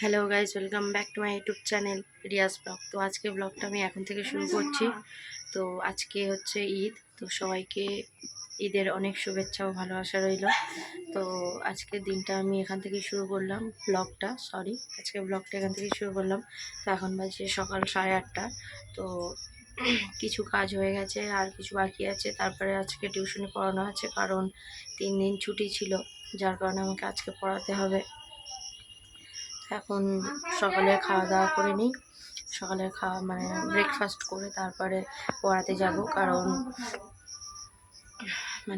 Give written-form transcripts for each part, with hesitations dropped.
Hello guys, welcome back to my YouTube channel Riaz blog. তো আজকে ব্লগটা আমি এখন থেকে শুরু করছি। তো আজকে হচ্ছে ঈদ, তো সবাইকে ঈদের অনেক শুভেচ্ছা ও ভালোবাসা রইল। তো আজকের দিনটা আমি এখান থেকেই শুরু করলাম, আজকে ব্লগটা এখান থেকেই শুরু করলাম। তো এখন বাজে সকাল 8:30। তো কিছু কাজ হয়ে গেছে, আর কিছু বাকি আছে। তারপরে আজকে টিউশনি পড়ানো আছে, কারণ 3 দিন ছুটি ছিল, যার কারণে আমাকে আজকে পড়াতে হবে। এখন সকালে খাওয়া দাওয়া করে নিই, সকালের খাওয়া মানে ব্রেকফাস্ট করে তারপরে পড়াতে যাব, কারণ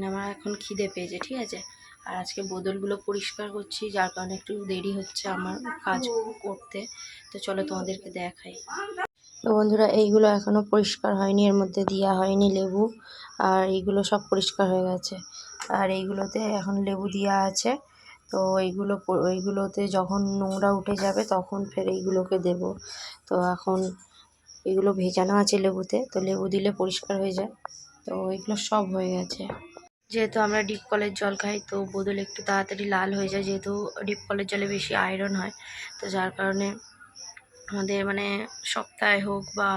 আমার এখন খিদে পেয়েছে, ঠিক আছে। আর আজকে বোতলগুলো পরিষ্কার করছি, যার কারণে একটু দেরি হচ্ছে আমার কাজ করতে। তো চলো তোমাদেরকে দেখাই। তো বন্ধুরা, এইগুলো এখনও পরিষ্কার হয়নি, এর মধ্যে দেওয়া হয়নি লেবু, আর এইগুলো সব পরিষ্কার হয়ে গেছে। আর এইগুলোতে এখন লেবু দেওয়া আছে। তো এইগুলোতে যখন নোংরা উঠে যাবে তখন ফের এইগুলোকে দেব। তো এখন এগুলো ভেজানো আছে লেবুতে, তো লেবু দিলে পরিষ্কার হয়ে যায়। তো এগুলো সব হয়ে গেছে। যেহেতু আমরা ডিপ কলের জল খাই, তো বোতল একটু তাড়াতাড়ি লাল হয়ে যায়, যেহেতু ডিপ কলের জলে বেশি আয়রন হয়। তো যার কারণে আমাদের সপ্তাহে হোক বা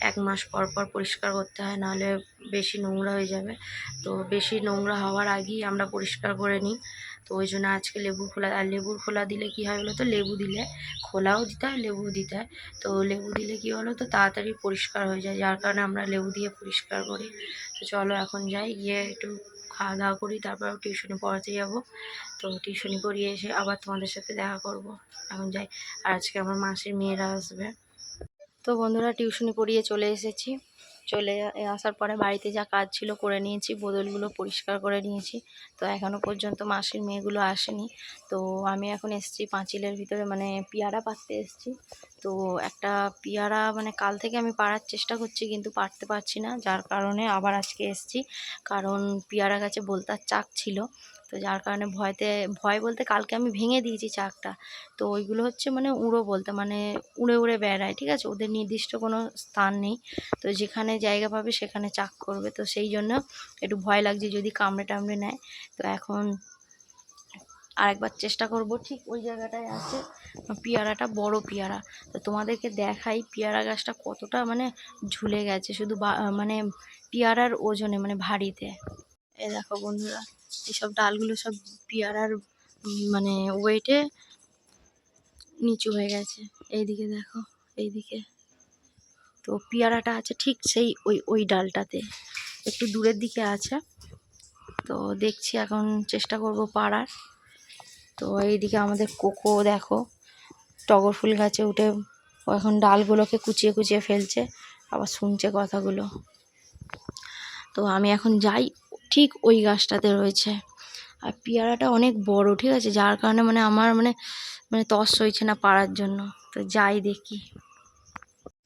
1 মাস পর পর পরিষ্কার করতে হয়, নাহলে বেশি নোংরা হয়ে যাবে। তো বেশি নোংরা হওয়ার আগেই আমরা পরিষ্কার করে নিই। তো ওই জন্য আজকে লেবুর খোলা, আর লেবুর খোলা দিলে কী হয় বলো তো, লেবু দিলে খোলাও দিতে হয়, লেবু দিতে হয়। তো লেবু দিলে কী বলো তো, তাড়াতাড়ি পরিষ্কার হয়ে যায়, যার কারণে আমরা লেবু দিয়ে পরিষ্কার করি। তো চলো এখন যাই, গিয়ে একটু খাওয়া দাওয়া করি, তারপর টিউশনি পড়াতে যাব। তো টিউশনি করিয়ে এসে আবার তোমাদের সাথে দেখা করব। এখন যাই। আর আজকে আমার মাসির মেয়েরা আসবে। তো বন্ধুরা, টিউশনি পড়িয়ে চলে এসেছি। চলে আসার পরে বাড়িতে যা কাজ ছিল করে নিয়েছি, বোতলগুলো পরিষ্কার করে নিয়েছি। তো এখনও পর্যন্ত মাসির মেয়েগুলো আসেনি। তো আমি এখন এসেছি পাঁচিলের ভিতরে, পেয়ারা পাড়তে এসেছি। তো একটা পেয়ারা কাল থেকে আমি পাড়ার চেষ্টা করছি, কিন্তু পাড়তে পারছি না, যার কারণে আবার আজকে এসেছি। কারণ পেয়ারা গাছে বোলতার চাক ছিল, তো যার কারণে ভয় বলতে কালকে আমি ভেঙে দিয়েছি চাকটা। তো ওইগুলো হচ্ছে উড়ো বলতে উড়ে উড়ে বেড়ায়, ঠিক আছে। ওদের নির্দিষ্ট কোনো স্থান নেই, তো যেখানে জায়গা পাবে সেখানে চাক করবে। তো সেই জন্য একটু ভয় লাগছে যদি কামড়ে টামড়ে নেয়। তো এখন আরেকবার চেষ্টা করব। ঠিক ওই জায়গাটায় আছে পেয়ারাটা, বড় পেয়ারা। তো তোমাদেরকে দেখাই পেয়ারা গাছটা কতটা ঝুলে গেছে, শুধু পেয়ারার ওজনে, ভারীতে। এই দেখো বন্ধুরা, এইসব ডালগুলো সব পেয়ারার ওয়েটে নিচু হয়ে গেছে। এইদিকে দেখো, এইদিকে। তো পেয়ারাটা আছে ঠিক সেই ওই ডালটাতে, একটু দূরের দিকে আছে। তো দেখছি, এখন চেষ্টা করব পাড়ার। তো এইদিকে আমাদের কোকো দেখো, টগর ফুল গাছে উঠে ও এখন ডালগুলোকে কুচিয়ে কুচিয়ে ফেলছে, আবার শুনছে কথাগুলো। তো আমি এখন যাই, ঠিক ওই গাছটাতে রয়েছে। আর পেয়ারাটা অনেক বড়, ঠিক আছে, যার কারণে আমার তস হয়েছে না পাড়ার জন্য। তো যাই দেখি।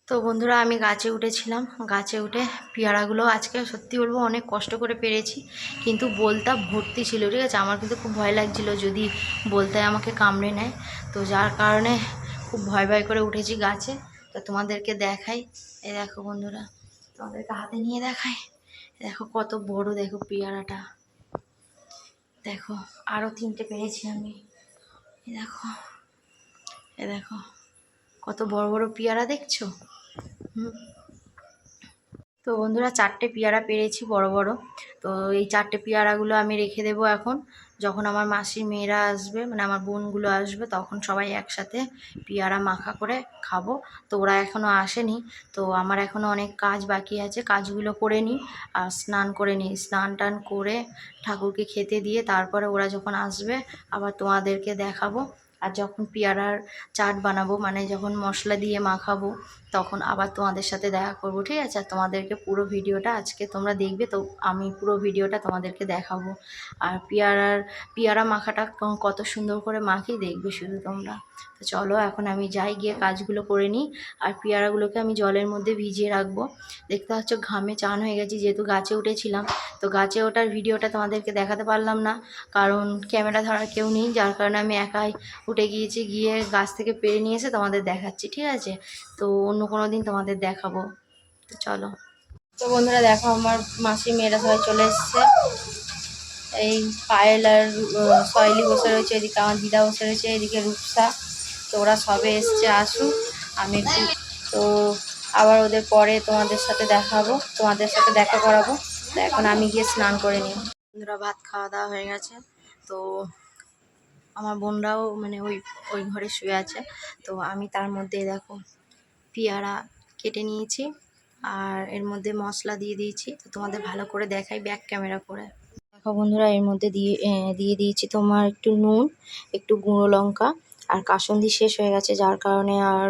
তো বন্ধুরা, আমি গাছে উঠেছিলাম, গাছে উঠে পেয়ারাগুলো আজকে সত্যি বলবো অনেক কষ্ট করে পেরেছি, কিন্তু বোলতা ভর্তি ছিল, ঠিক আছে। আমার কিন্তু খুব ভয় লাগছিল যদি বোলতায় আমাকে কামড়ে নেয়। তো যার কারণে খুব ভয় ভয় করে উঠেছি গাছে। তো তোমাদেরকে দেখাই, এই দেখো বন্ধুরা, তোমাদেরকে হাতে নিয়ে দেখাই। দেখো কত বড়, দেখো পেয়ারাটা, দেখো আরও 3টে পেরেছি আমি। দেখো, এ দেখো কত বড় বড় পেয়ারা, দেখছো? তো বন্ধুরা, 4টে পেয়ারা পেরেছি বড় বড়। তো এই 4টে পেয়ারাগুলো আমি রেখে দেবো এখন, যখন আমার মাসির মেয়েরা আসবে, আমার বোনগুলো আসবে, তখন সবাই একসাথে পেয়ারা মাখা করে খাবো। তো ওরা এখনও আসেনি, তো আমার এখনও অনেক কাজ বাকি আছে, কাজগুলো করে নিই আর স্নান করে নিই। স্নান টান করে ঠাকুরকে খেতে দিয়ে তারপরে ওরা যখন আসবে আবার তোমাদেরকে দেখাবো। আর যখন পেয়ারার চাট বানাবো, যখন মশলা দিয়ে মাখাবো, তখন আবার তোমাদের সাথে দেখা করব, ঠিক আছে। আর তোমাদেরকে পুরো ভিডিওটা আজকে তোমরা দেখবে, তো আমি পুরো ভিডিওটা তোমাদেরকে দেখাবো। আর পেয়ারা মাখাটা কত সুন্দর করে মাখি, দেখবে শুধু তোমরা। তো চলো এখন আমি যাই, গিয়ে কাজগুলো করে নিই। আর পেয়ারাগুলোকে আমি জলের মধ্যে ভিজিয়ে রাখবো। দেখতে পাচ্ছ ঘামে চান হয়ে গেছি, যেহেতু গাছে উঠেছিলাম। তো গাছে ওঠার ভিডিওটা তোমাদেরকে দেখাতে পারলাম না, কারণ ক্যামেরা ধরার কেউ নেই, যার কারণে আমি একাই উঠে গিয়েছি, গিয়ে গাছ থেকে পেরে নিয়ে এসে তোমাদের দেখাচ্ছি, ঠিক আছে। তো অন্য কোনো দিন তোমাদের দেখাবো। তো চলো। তো বন্ধুরা দেখো, আমার মাসি মেয়েরা সবাই চলে এসছে। এই পায়েল আর সয়েলি বসে রয়েছে, এদিকে আমার দিদা বসে রয়েছে, এদিকে রূপসা, তো ওরা সবে এসছে, আসুক, আমি একটু তো আবার ওদের পরে তোমাদের সাথে দেখাবো, তোমাদের সাথে দেখা করাবো। তো এখন আমি গিয়ে স্নান করে নিই। বন্ধুরা ভাত খাওয়া দাওয়া হয়ে গেছে, তো আমার বোনরাও মানে ওই ওই ঘরে শুয়ে আছে। তো আমি তার মধ্যে দেখো পেয়ারা কেটে নিয়েছি আর এর মধ্যে মশলা দিয়ে দিয়েছি। তো তোমাদের ভালো করে দেখাই ব্যাক ক্যামেরা করে। দেখো বন্ধুরা এর মধ্যে দিয়ে দিয়েছি তোমার একটু নুন, একটু গুঁড়ো লঙ্কা, আর কাসুন্দি শেষ হয়ে গেছে যার কারণে আর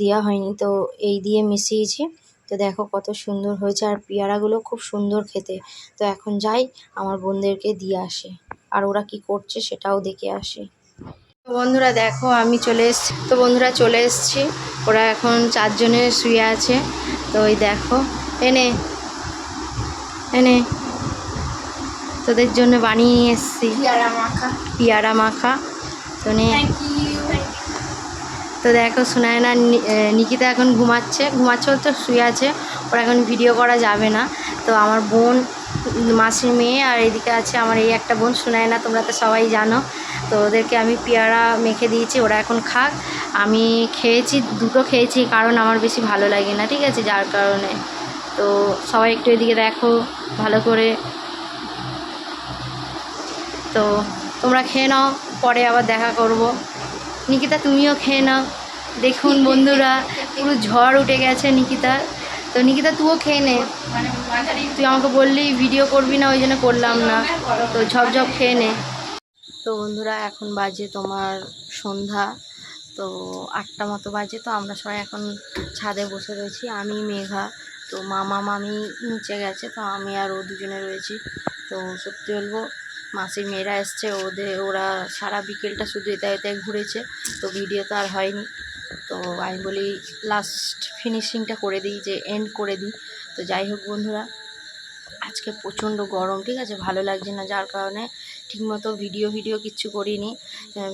দেওয়া হয়নি, তো এই দিয়ে মিশিয়েছি। তো দেখো কত সুন্দর হয়েছে, আর পেয়ারাগুলো খুব সুন্দর খেতে। তো এখন যাই আমার বোনদেরকে দিয়ে আসি, আর ওরা কি করছে সেটাও দেখে আসি। তো বন্ধুরা দেখো আমি চলে এসেছি, ওরা এখন 4 জনে শুয়ে আছে। তো ওই দেখো এনে এনে তোদের জন্য বানিয়ে নিয়ে এসেছি পেয়ারা মাখা। তো নে, তো দেখো সুনায়না নিকিতা এখন ঘুমাচ্ছে বলতে শুয়ে আছে, ওরা এখন ভিডিও করা যাবে না। তো আমার বোন, মাসির মেয়ে, আর এদিকে আছে আমার এই একটা বোন সুনায়না, তোমরা তো সবাই জানো। তো ওদেরকে আমি পেয়ারা মেখে দিয়েছি, ওরা এখন খাক। আমি খেয়েছি, দুটো খেয়েছি, কারণ আমার বেশি ভালো লাগে না, ঠিক আছে, যার কারণে। তো সবাই একটু এদিকে দেখো ভালো করে। তো তোমরা খেয়ে নাও, পরে আবার দেখা করব। নিকিতা তুমিও খেয়ে নাও। দেখুন বন্ধুরা পুরো ঝড় উঠে গেছে নিকিতার। তো নিকিতা তুইও খেয়ে নে, তুই আমাকে বললি ভিডিও করবি না, ওই জন্য করলাম না। তো ঝপঝপ খেয়ে নে। তো বন্ধুরা এখন বাজে তোমার সন্ধ্যা, তো 8টা মতো বাজে। তো আমরা সবাই এখন ছাদে বসে রয়েছি, আমি, মেঘা, তো মামি নিচে গেছে, তো আমি আর ও দুজনে রয়েছি। তো সত্যি বলবো মাসির মেয়েরা এসছে, ওরা সারা বিকেলটা শুধু এতে ঘুরেছে, তো ভিডিও তো আর হয়নি। তো আমি বলি লাস্ট ফিনিশিংটা করে দিই, যে এন্ড করে দিই। তো যাই হোক বন্ধুরা, আজকে প্রচণ্ড গরম, ঠিক আছে, ভালো লাগছে না, যার কারণে ঠিকমতো ভিডিও কিচ্ছু করিনি।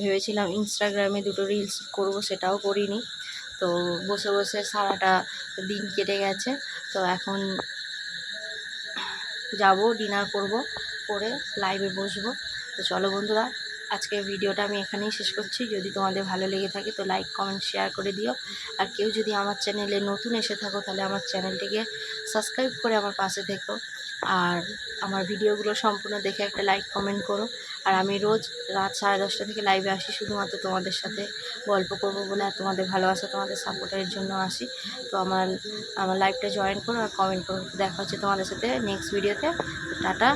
ভেবেছিলাম ইনস্টাগ্রামে 2টো রিলস করব, সেটাও করিনি। তো বসে বসে সারাটা দিন কেটে গেছে। তো এখন যাব, ডিনার করব, করে লাইভে বসবো। তো চলো বন্ধুরা, আজকের ভিডিওটা আমি এখানেই শেষ করছি। যদি তোমাদের ভালো লেগে থাকে তো লাইক, কমেন্ট, শেয়ার করে দিও। আর কেউ যদি আমার চ্যানেলে নতুন এসে থাকো তাহলে আমার চ্যানেলটিকে সাবস্ক্রাইব করে আমার পাশে থেকো, আর আমার ভিডিওগুলো সম্পূর্ণ দেখে একটা লাইক, কমেন্ট করো। আর আমি রোজ রাত 10:30 থেকে লাইভে আসি, শুধুমাত্র তোমাদের সাথে গল্প করবো বলে, আর তোমাদের ভালোবাসা, তোমাদের সাপোর্টের জন্য আসি। তো আমার লাইভটা জয়েন করো আর কমেন্ট করো। দেখা হচ্ছে তোমাদের সাথে নেক্সট ভিডিওতে। টাটা।